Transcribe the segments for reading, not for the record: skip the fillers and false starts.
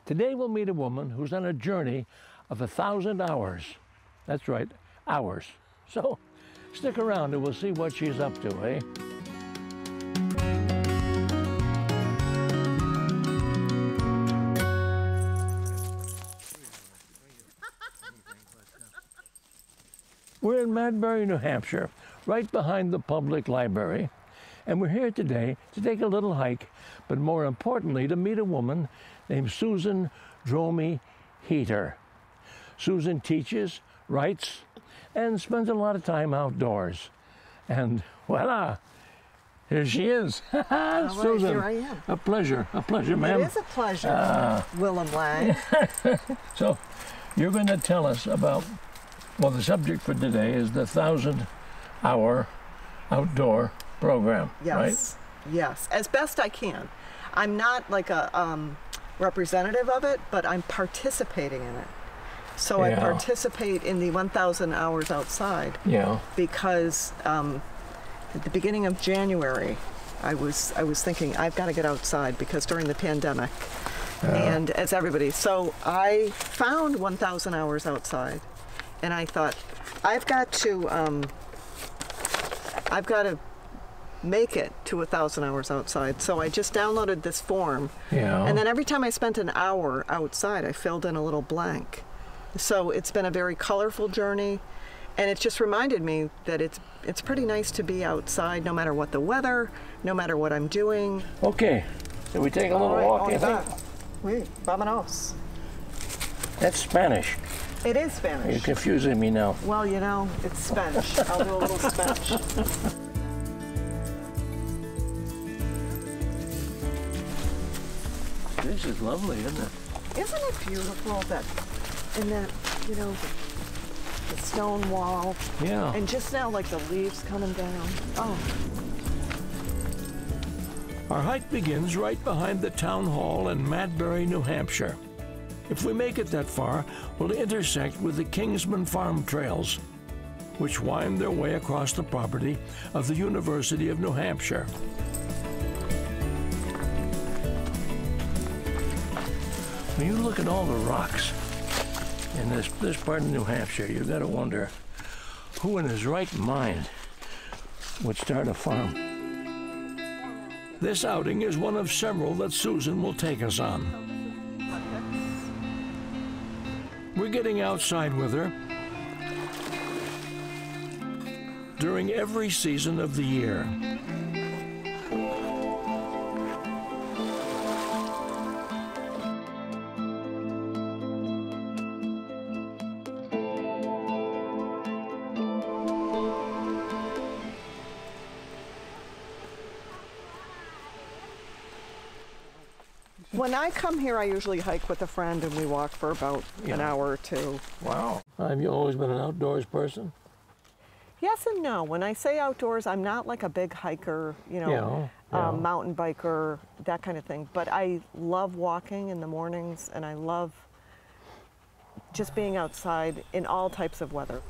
Today we'll meet a woman who's on a journey of 1,000 hours. That's right, hours. So stick around and we'll see what she's up to, eh? We're in Madbury, New Hampshire, right behind the public library. And we're here today to take a little hike, but more importantly, to meet a woman named Susan Dromey Heater. Susan teaches, writes, and spends a lot of time outdoors. And voila, here she is. Susan, here I am. A pleasure, ma'am. It is a pleasure, Willem Lang. So you're going to tell us about, well, the subject for today is the 1,000-hour outdoor program, Yes, right? yes, as best I can. I'm not like a representative of it, but I'm participating in it. So I participate in the 1,000 hours outside. Yeah. Because at the beginning of January, I was thinking I've got to get outside because during the pandemic, and as everybody, so I found 1,000 hours outside, and I thought I've got to make it to 1,000 hours outside. So I just downloaded this form, and then every time I spent an hour outside, I filled in a little blank. So it's been a very colorful journey, and it just reminded me that it's pretty nice to be outside no matter what the weather, no matter what I'm doing. Okay, so we take a little walk, you think? Oui, vámonos. That's Spanish. It is Spanish. You're confusing me now. Well, you know, it's Spanish. I'll do a little Spanish. This is lovely, isn't it? Isn't it beautiful that, in that, you know, the stone wall, Yeah. and just now, like the leaves coming down. Oh. Our hike begins right behind the town hall in Madbury, New Hampshire. If we make it that far, we'll intersect with the Kingsman Farm Trails, which wind their way across the property of the University of New Hampshire. When you look at all the rocks in this part of New Hampshire, you've got to wonder who in his right mind would start a farm. This outing is one of several that Susan will take us on. We're getting outside with her during every season of the year. When I come here, I usually hike with a friend and we walk for about an hour or two. Wow. Have you always been an outdoors person? Yes and no. When I say outdoors, I'm not like a big hiker, you know, mountain biker, that kind of thing. But I love walking in the mornings, and I love just being outside in all types of weather.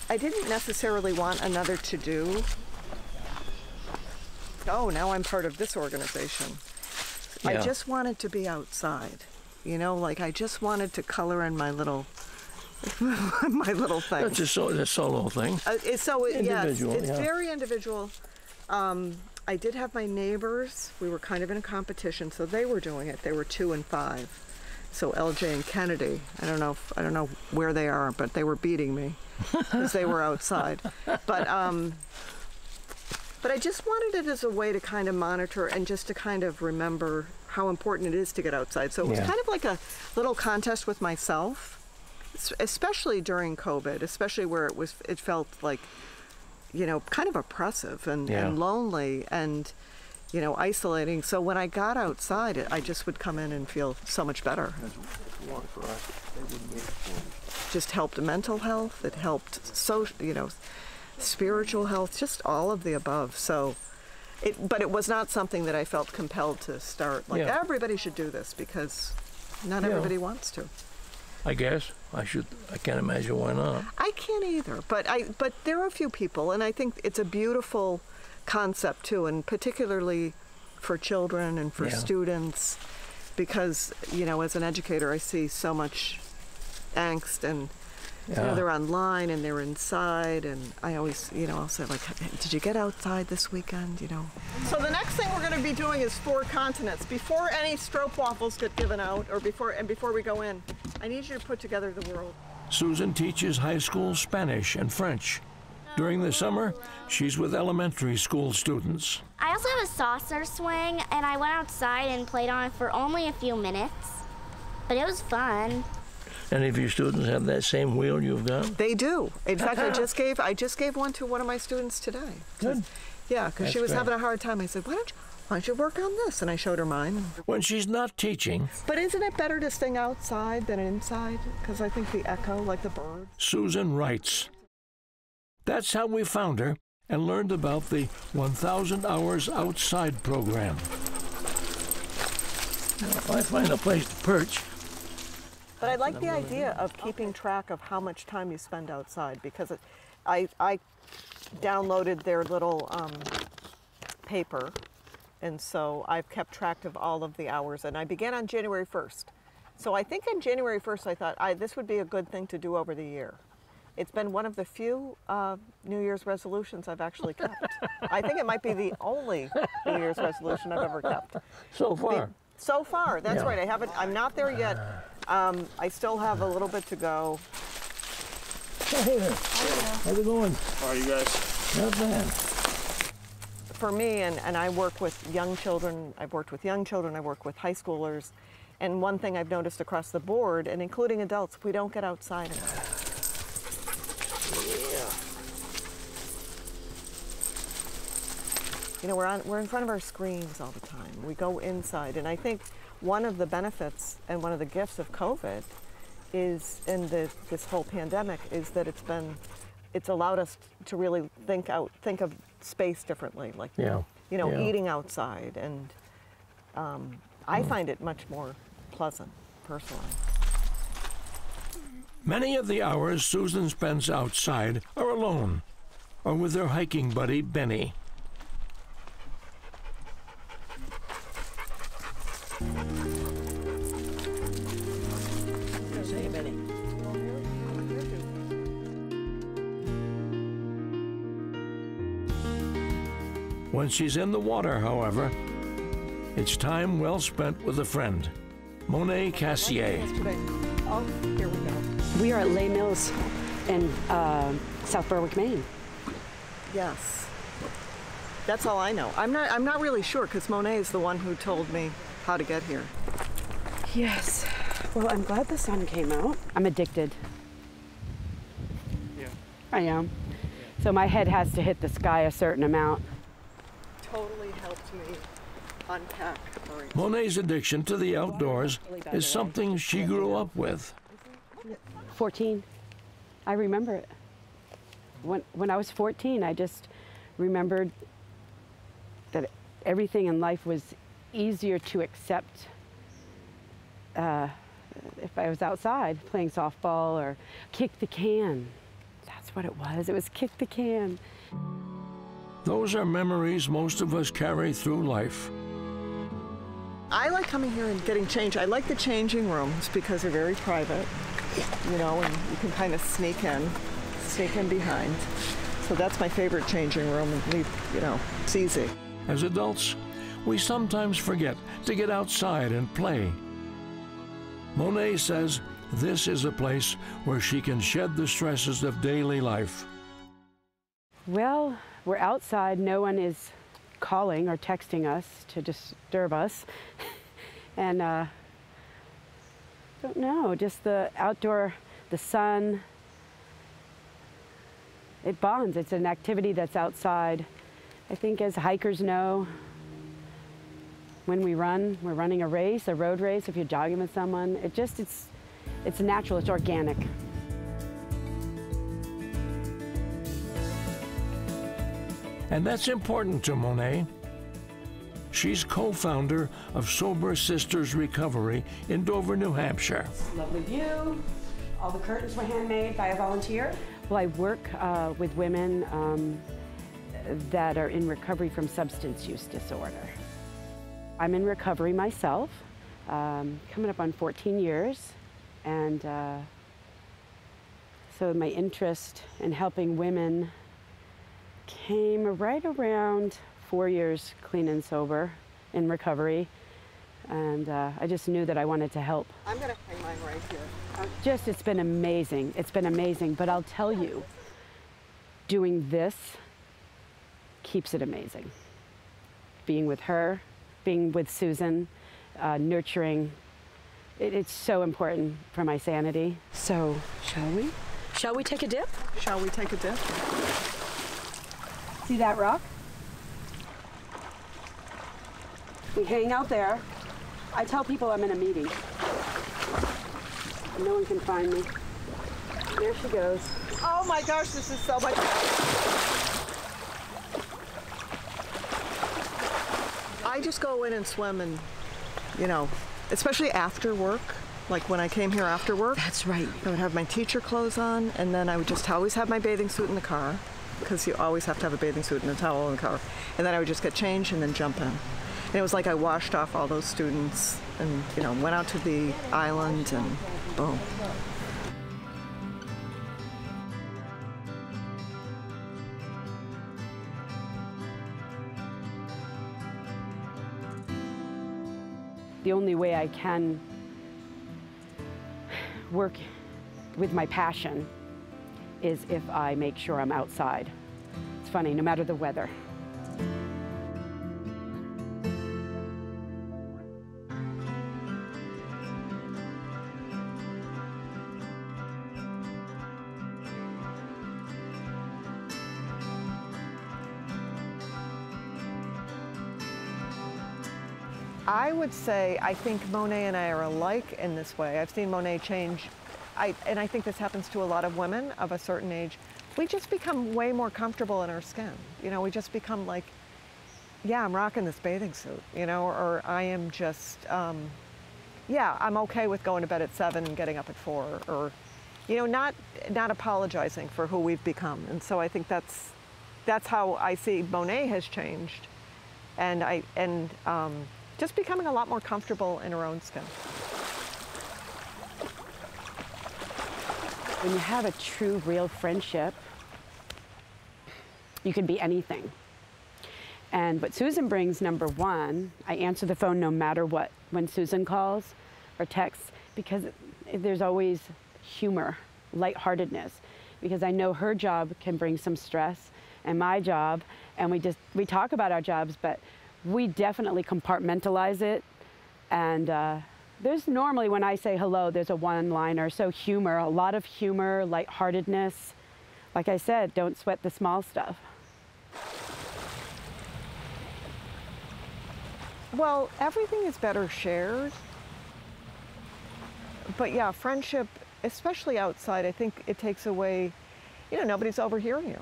I didn't necessarily want another to-do. Oh, now I'm part of this organization. I just wanted to be outside, you know, like I just wanted to color in my little, my little thing. That's a solo thing. It's very individual. I did have my neighbors. We were kind of in a competition, so they were doing it. They were 2 and 5. So LJ and Kennedy, I don't know where they are, but they were beating me because they were outside. But I just wanted it as a way to kind of monitor and just to kind of remember how important it is to get outside. So it was kind of like a little contest with myself, especially during COVID, especially where it felt like, you know, kind of oppressive and lonely and, you know, isolating. So when I got outside, I just would come in and feel so much better. Just helped mental health. It helped spiritual health, just all of the above. So, but it was not something that I felt compelled to start. Like everybody should do this because not everybody wants to. I guess. I can't imagine why not. I can't either, but there are a few people, and I think it's a beautiful concept too, and particularly for children and for students, because, you know, as an educator, I see so much angst, and you know, they're online and they're inside, and I always, you know, I'll say, like, did you get outside this weekend, you know? So the next thing we're going to be doing is 4 continents. Before any stroopwafels get given out, or before we go in, I need you to put together the world. Susan teaches high school Spanish and French. During the summer, she's with elementary school students. I also have a saucer swing, and I went outside and played on it for only a few minutes, but it was fun. Any of your students have that same wheel you've got? They do. In fact, I just gave one to one of my students today. Good. Yeah, because she was having a hard time. I said, why don't you work on this? And I showed her mine. When she's not teaching. But isn't it better to sing outside than inside? Because I think the echo, like the birds. Susan writes. That's how we found her and learned about the 1,000 Hours Outside program. Now, if I find a place to perch. But I like the idea of keeping track of how much time you spend outside, because I downloaded their little paper, and so I've kept track of all of the hours, and I began on January 1st. So I think on January 1st I thought this would be a good thing to do over the year. It's been one of the few New Year's resolutions I've actually kept. I think it might be the only New Year's resolution I've ever kept. So far. So far, that's right. I'm not there yet. I still have a little bit to go. Hey there. How's it going? How are you guys? Not bad. For me, and I work with young children, I've worked with young children, I work with high schoolers, and one thing I've noticed across the board, and including adults, we don't get outside enough. You know, we're in front of our screens all the time. We go inside, and I think one of the benefits and one of the gifts of COVID is, in this whole pandemic, is that it's allowed us to really think of space differently, like eating outside, and I find it much more pleasant personally. Many of the hours Susan spends outside are alone or with her hiking buddy Benny. Say, Benny. When she's in the water, however, it's time well spent with a friend, Monet Cassier. Oh, here we go. We are at Les Mills in South Berwick, Maine. Yes. That's all I know. I'm not really sure, because Monet is the one who told me how to get here. Yes. Well, I'm glad the sun came out. I'm addicted. Yeah. I am. So my head has to hit the sky a certain amount. Totally helped me unpack. Monet's addiction to the outdoors is something she grew up with. 14. I remember it. When I was 14, I just remembered that everything in life was easier to accept if I was outside playing softball or kick the can. That's what it was. It was kick the can. Those are memories most of us carry through life. I like coming here and getting changed. I like the changing rooms because they're very private, you know, and you can kind of sneak in behind. So that's my favorite changing room, and leave, you know, it's easy. As adults, we sometimes forget to get outside and play. Monet says this is a place where she can shed the stresses of daily life. Well, we're outside. No one is calling or texting us to disturb us. And don't know, just the outdoor, the sun, it bonds. It's an activity that's outside. I think as hikers know, when we run, we're running a race, a road race, if you're jogging with someone, it's natural, it's organic. And that's important to Monet. She's co-founder of Sober Sisters Recovery in Dover, New Hampshire. Lovely view. All the curtains were handmade by a volunteer. Well, I work with women that are in recovery from substance use disorder. I'm in recovery myself, coming up on 14 years, and so my interest in helping women came right around 4 years clean and sober in recovery, and I just knew that I wanted to help. I'm gonna hang mine right here. It's been amazing. It's been amazing, but I'll tell you, doing this keeps it amazing. Being with her, being with Susan, nurturing, it's so important for my sanity. So, shall we? Shall we take a dip? Shall we take a dip? See that rock? We hang out there. I tell people I'm in a meeting. No one can find me. There she goes. Oh my gosh, this is so much fun. I just go in and swim and, you know, especially after work, like when I came here after work. That's right. I would have my teacher clothes on, and then I would just always have my bathing suit in the car, because you always have to have a bathing suit and a towel in the car. And then I would just get changed and then jump in. And it was like I washed off all those students and, you know, went out to the island and boom. The only way I can work with my passion is if I make sure I'm outside. It's funny, no matter the weather. I would say I think Monet and I are alike in this way. I've seen Monet change, and I think this happens to a lot of women of a certain age. We just become way more comfortable in our skin. You know, we just become like, yeah, I'm rocking this bathing suit, you know, or I am just, yeah, I'm okay with going to bed at 7 and getting up at 4, or, you know, not apologizing for who we've become. And so I think that's how I see Monet has changed, and just becoming a lot more comfortable in her own skin. When you have a true, real friendship, you can be anything. And what Susan brings, number one, I answer the phone no matter what when Susan calls or texts, because there's always humor, lightheartedness, because I know her job can bring some stress, and my job, and we talk about our jobs, but we definitely compartmentalize it. And there's normally, when I say hello, there's a one-liner. So humor, a lot of humor, lightheartedness. Like I said, don't sweat the small stuff. Well, everything is better shared. But yeah, friendship, especially outside, I think it takes away, you know, nobody's overhearing you.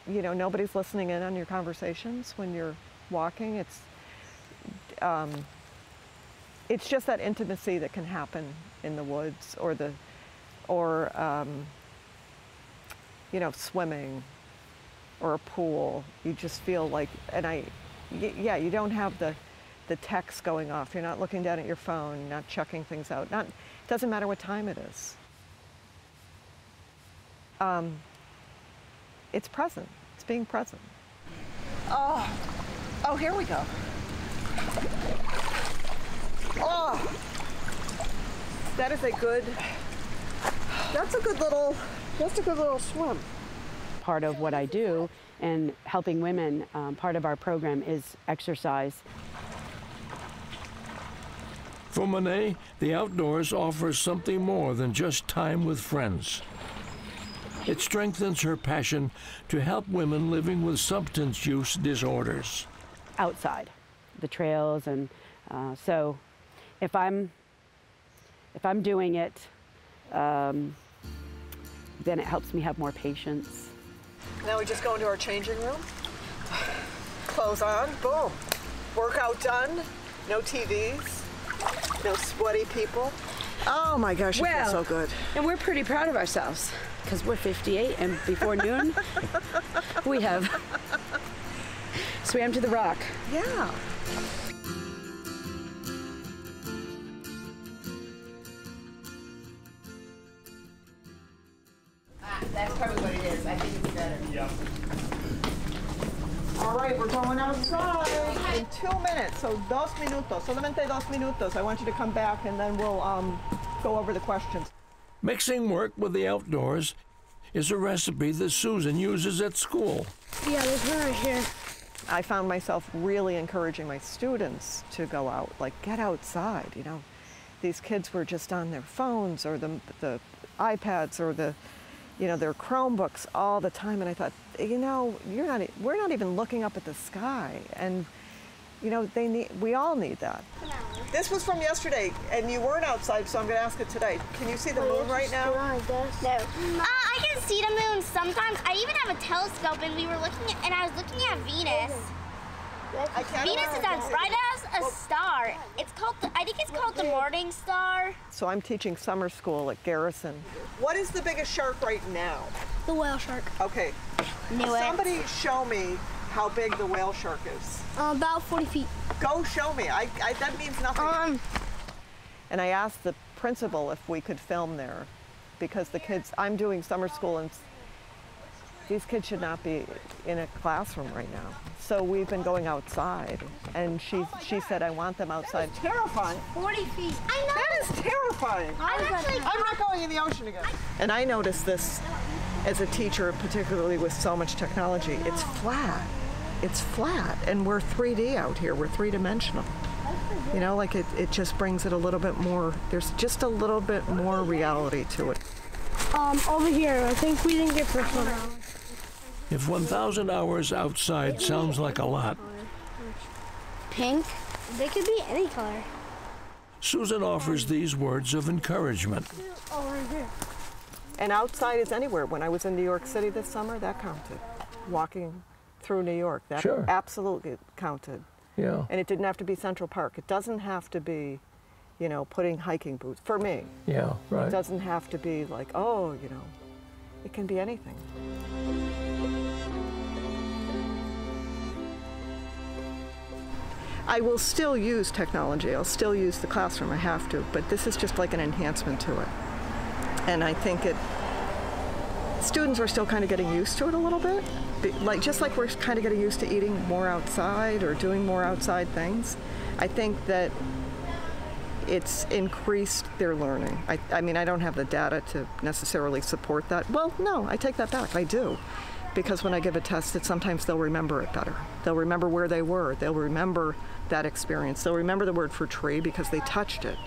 You know, nobody's listening in on your conversations when you're walking. It's just that intimacy that can happen in the woods, or you know, swimming or a pool. You just feel like, yeah, you don't have the text going off. You're not looking down at your phone, not checking things out. It doesn't matter what time it is. It's present. It's being present. Oh, here we go. Oh, that's a good little swim. Part of what I do and helping women, part of our program is exercise. For Monet, the outdoors offers something more than just time with friends. It strengthens her passion to help women living with substance use disorders. Outside, the trails, and so if I'm doing it, then it helps me have more patience. Now we just go into our changing room. Clothes on, boom. Workout done. No TVs. No sweaty people. Oh my gosh, it feels so good. And we're pretty proud of ourselves because we're 58 and before noon we have swam to the rock. Yeah. That's probably what it is. I think it's better. Yeah. All right, we're going outside in 2 minutes. So 2 minutos, solamente 2 minutos. I want you to come back and then we'll go over the questions. Mixing work with the outdoors is a recipe that Susan uses at school. Yeah, there's one right here. I found myself really encouraging my students to go out, like get outside, you know. These kids were just on their phones or the iPads or their Chromebooks all the time, and I thought, you know, we're not even looking up at the sky, and you know, we all need that. This was from yesterday, and you weren't outside, so I'm going to ask it today. Can you see the moon right now? I guess. No. I can see the moon sometimes. I even have a telescope, and I was looking at Venus. Venus is as bright as a star. I think it's called the morning star. So I'm teaching summer school at Garrison. What is the biggest shark right now? The whale shark. Okay. Knew it. Somebody show me how big the whale shark is. About 40 feet. Go show me. That means nothing. And I asked the principal if we could film there because the kids, I'm doing summer school and these kids should not be in a classroom right now. So we've been going outside, and she said, I want them outside. That is terrifying. 40 feet. I know. That is terrifying. I'm not going in the ocean again. And I noticed this as a teacher, particularly with so much technology. It's flat. It's flat, and we're 3D out here. We're three-dimensional. You know, like it just brings it a little bit more, there's just a little bit more reality to it. Over here, I think we didn't get first one. If 1,000 hours outside sounds like a lot, Pink? They could be any color. Susan offers these words of encouragement. Oh, right here. And outside is anywhere. When I was in New York City this summer, that counted. Walking through New York, that Sure. absolutely counted. Yeah. And it didn't have to be Central Park. It doesn't have to be, you know, putting hiking boots, for me. Yeah, right. It doesn't have to be like, oh, you know, it can be anything. I will still use technology. I'll still use the classroom. I have to, but this is just like an enhancement to it. And I think students are still kind of getting used to it a little bit. Just like we're kind of getting used to eating more outside or doing more outside things. I think that it's increased their learning. I mean, I don't have the data to necessarily support that. Well, no, I take that back. I do. Because when I give a test, sometimes they'll remember it better. They'll remember where they were. They'll remember that experience. They'll remember the word for tree because they touched it.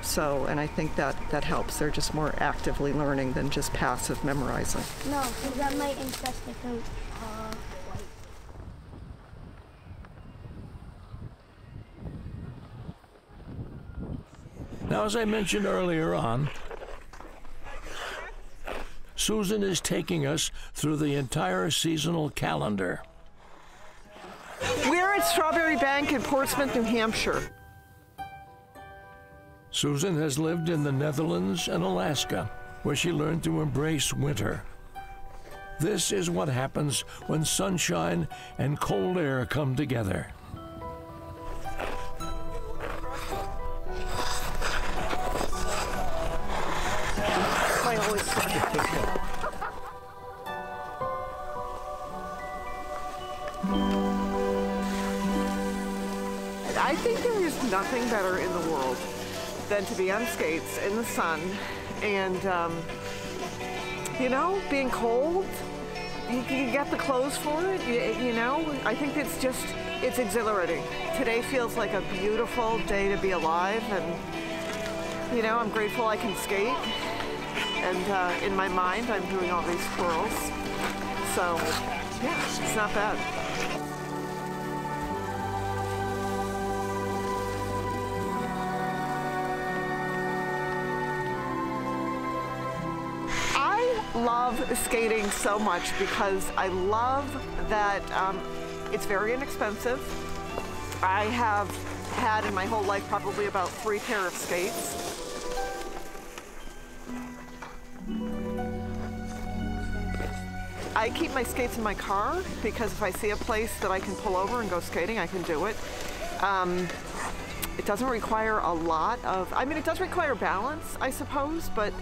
So, and I think that helps. They're just more actively learning than just passive memorizing. No, because that might infest the coat. Now, as I mentioned earlier on, Susan is taking us through the entire seasonal calendar. We're at Strawberry Bank in Portsmouth, New Hampshire. Susan has lived in the Netherlands and Alaska, where she learned to embrace winter. This is what happens when sunshine and cold air come together. I think there is nothing better in the world than to be on skates in the sun and, you know, being cold. You can get the clothes for it, you know. I think it's exhilarating. Today feels like a beautiful day to be alive, and, you know, I'm grateful I can skate. And in my mind, I'm doing all these twirls. So, yeah, it's not bad. I love skating so much because I love that it's very inexpensive. I have had in my whole life probably about 3 pair of skates. I keep my skates in my car because if I see a place that I can pull over and go skating, I can do it. It doesn't require a lot of, I mean, it does require balance, I suppose, but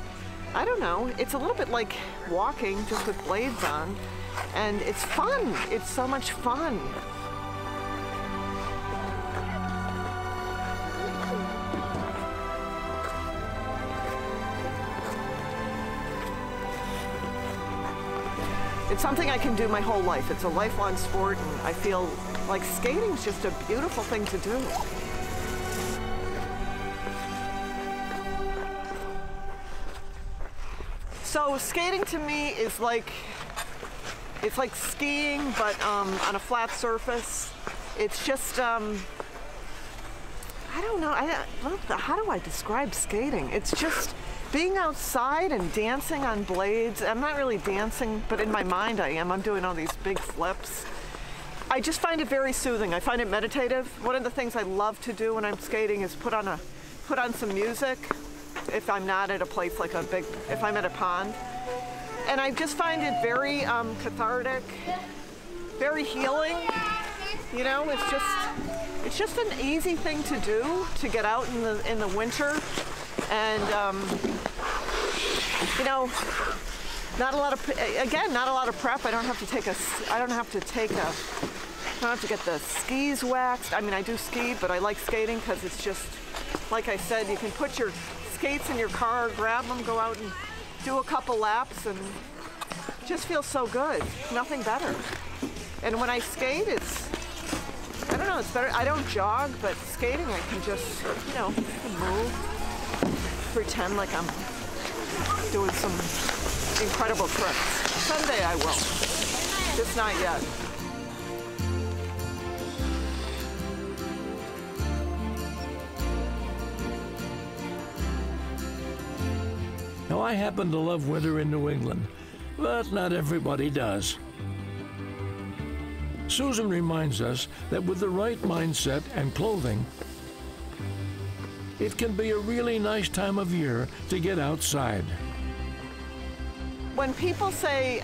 I don't know. It's a little bit like walking, just with blades on, and it's fun. It's so much fun. It's something I can do my whole life. It's a lifelong sport, and I feel like skating is just a beautiful thing to do. So skating to me is like, it's like skiing, but on a flat surface. It's just, I don't know, how do I describe skating? It's just being outside and dancing on blades. I'm not really dancing, but in my mind I am. I'm doing all these big flips. I just find it very soothing. I find it meditative. One of the things I love to do when I'm skating is put on some music if I'm not at a place like if I'm at a pond. And I just find it very cathartic, very healing. You know, it's just an easy thing to do, to get out in the winter. And you know, not a lot of prep. I don't have to get the skis waxed. I mean, I do ski, but I like skating because it's just, like I said, you can put your skates in your car, grab them, go out and do a couple laps, and it just feels so good. Nothing better. And when I skate, I don't know, it's better. I don't jog, but skating, I can just, you know, move, pretend like I'm doing some incredible tricks. Someday I will, just not yet. Now, I happen to love winter in New England, but not everybody does. Susan reminds us that with the right mindset and clothing, it can be a really nice time of year to get outside. When people say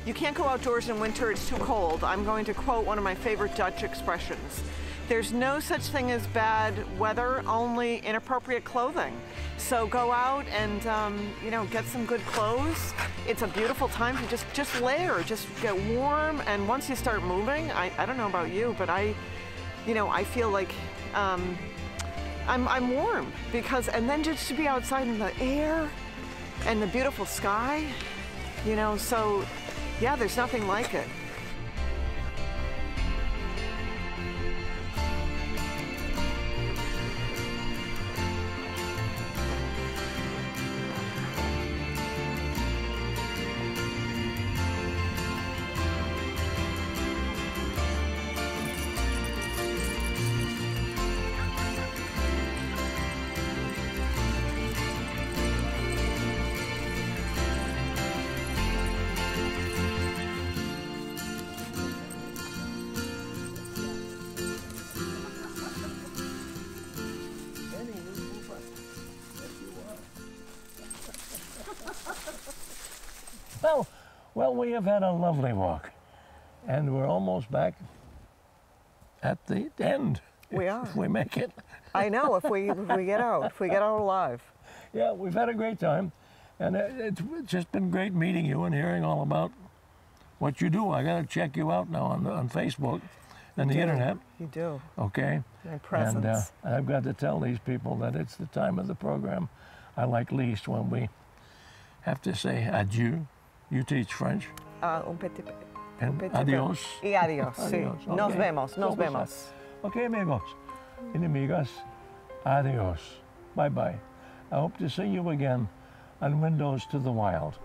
you can't go outdoors in winter, it's too cold, I'm going to quote one of my favorite Dutch expressions. There's no such thing as bad weather, only inappropriate clothing. So go out and you know, get some good clothes. It's a beautiful time to just layer, just get warm. And once you start moving, I don't know about you, but I feel like I'm warm because, and then just to be outside in the air and the beautiful sky, you know. So yeah, there's nothing like it. Well, we have had a lovely walk, and we're almost back at the end. We are. If we make it. I know, if we get out alive. Yeah, we've had a great time, and it's just been great meeting you and hearing all about what you do. I got to check you out now on Facebook and the internet. You do. Okay. My presence. And I've got to tell these people that it's the time of the program I like least, when we have to say adieu. You teach French. Un petit peu. Adiós. Y adiós, sí. Adiós. Nos Okay. vemos, nos vemos. Okay, amigos and amigas, adios. Bye-bye. I hope to see you again on Windows to the Wild.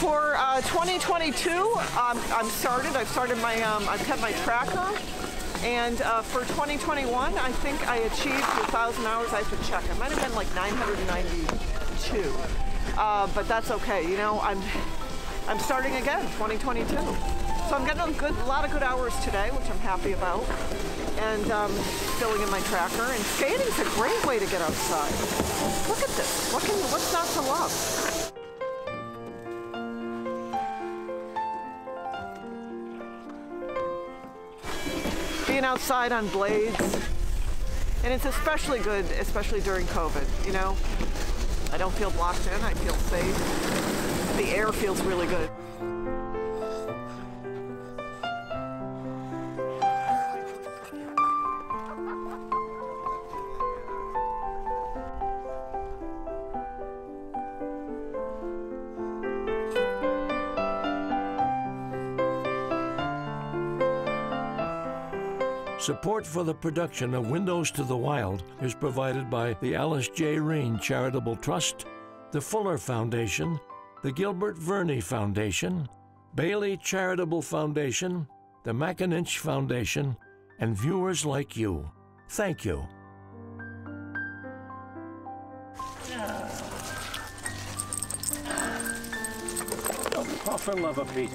For 2022, I've started my, I've kept my tracker, And for 2021, I think I achieved 1,000 hours. I have to check. I might have been like 992. But that's okay. You know, I'm starting again, 2022. So I'm getting a lot of good hours today, which I'm happy about. And filling in my tracker. And skating's a great way to get outside. Look at this. What's not to love? Being outside on blades, and it's especially good, especially during COVID, you know? I don't feel blocked in, I feel safe. The air feels really good. Support for the production of Windows to the Wild is provided by the Alice J. Rain Charitable Trust, the Fuller Foundation, the Gilbert Verney Foundation, Bailey Charitable Foundation, the McAninch Foundation, and viewers like you. Thank you. Don't cough and love a Pete.